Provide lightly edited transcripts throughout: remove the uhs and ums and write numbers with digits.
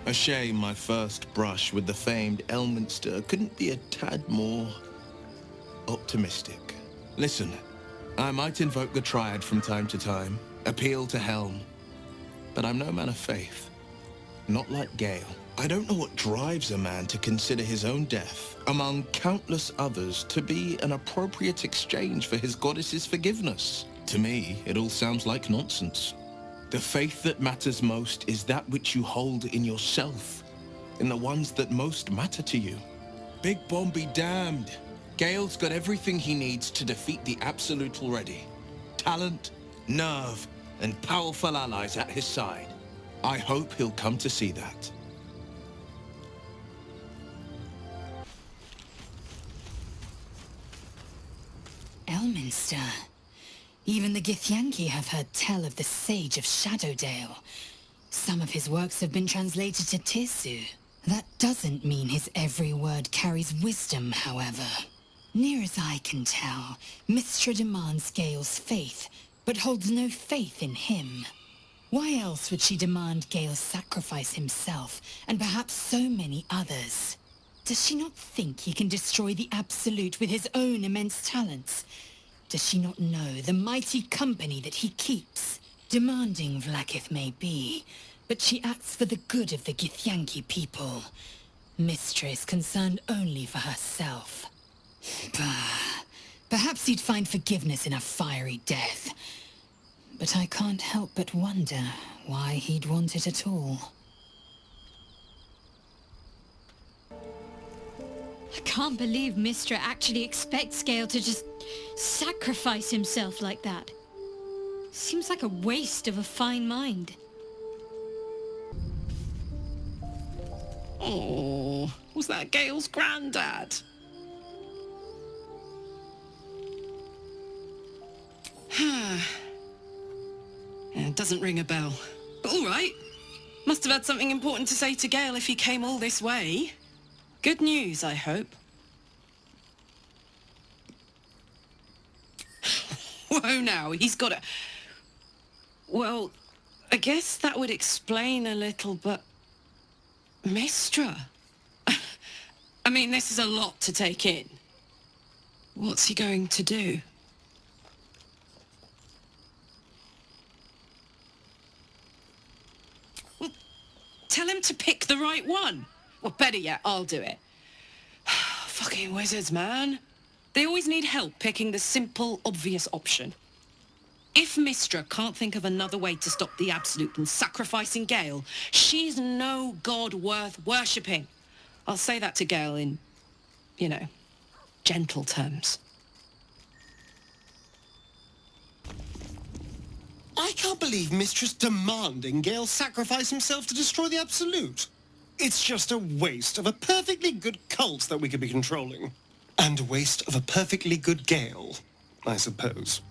A shame my first brush with the famed Elminster couldn't be a tad more optimistic. Listen, I might invoke the Triad from time to time, appeal to Helm, but I'm no man of faith. Not like Gale. I don't know what drives a man to consider his own death, among countless others, to be an appropriate exchange for his goddess's forgiveness. To me, it all sounds like nonsense. The faith that matters most is that which you hold in yourself, in the ones that most matter to you. Big Bomb be damned. Gale's got everything he needs to defeat the Absolute already. Talent, nerve, and powerful allies at his side. I hope he'll come to see that. Elminster. Even the Githyanki have heard tell of the Sage of Shadowdale. Some of his works have been translated to Tirsu. That doesn't mean his every word carries wisdom, however. Near as I can tell, Mystra demands Gale's faith, but holds no faith in him. Why else would she demand Gale sacrifice himself, and perhaps so many others? Does she not think he can destroy the Absolute with his own immense talents? Does she not know the mighty company that he keeps? Demanding Vlaakith may be, but she acts for the good of the Githyanki people. Mystra is concerned only for herself. Bah. Perhaps he'd find forgiveness in a fiery death. But I can't help but wonder why he'd want it at all. I can't believe Mystra actually expects Gale to just sacrifice himself like that. Seems like a waste of a fine mind. Oh, was that Gale's granddad? It doesn't ring a bell. But all right. Must have had something important to say to Gale if he came all this way. Good news, I hope. Whoa now, he's got a... Well, I guess that would explain a little, but... Mystra? I mean, this is a lot to take in. What's he going to do? Well, tell him to pick the right one. Well, better yet, I'll do it. Fucking wizards, man. They always need help picking the simple, obvious option. If Mystra can't think of another way to stop the Absolute than sacrificing Gale, she's no god worth worshipping. I'll say that to Gale in, you know, gentle terms. I can't believe Mistress demanding Gale sacrifice himself to destroy the Absolute. It's just a waste of a perfectly good cult that we could be controlling. And a waste of a perfectly good Gale, I suppose.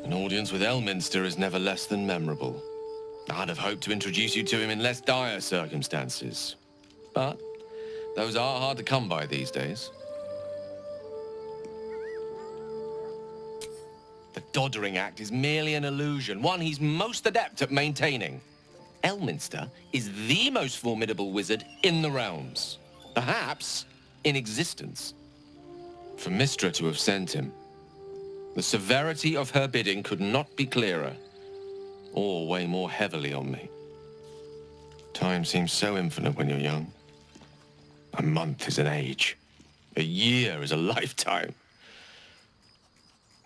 An audience with Elminster is never less than memorable. I'd have hoped to introduce you to him in less dire circumstances. But those are hard to come by these days. The Doddering Act is merely an illusion, one he's most adept at maintaining. Elminster is the most formidable wizard in the realms, perhaps in existence. For Mystra to have sent him, the severity of her bidding could not be clearer, or weigh more heavily on me. Time seems so infinite when you're young. A month is an age. A year is a lifetime.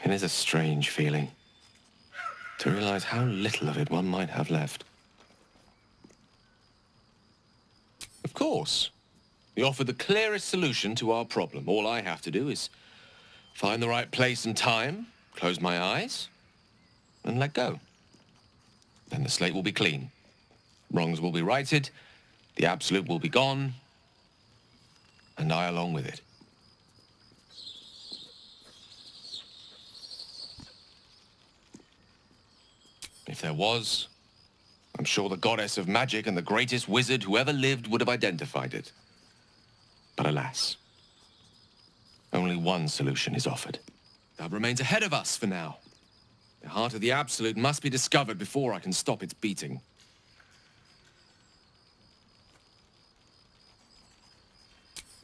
It is a strange feeling to realize how little of it one might have left. Of course, we offer the clearest solution to our problem. All I have to do is find the right place and time, close my eyes, and let go. Then the slate will be clean. Wrongs will be righted, the Absolute will be gone, and I along with it. If there was, I'm sure the goddess of magic and the greatest wizard who ever lived would have identified it. But alas, only one solution is offered. That remains ahead of us for now. Behind heart of the Absolute must be discovered before I can stop its beating.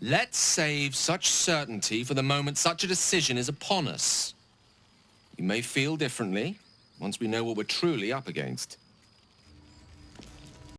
Let's save such certainty for the moment such a decision is upon us. You may feel differently once we know what we're truly up against.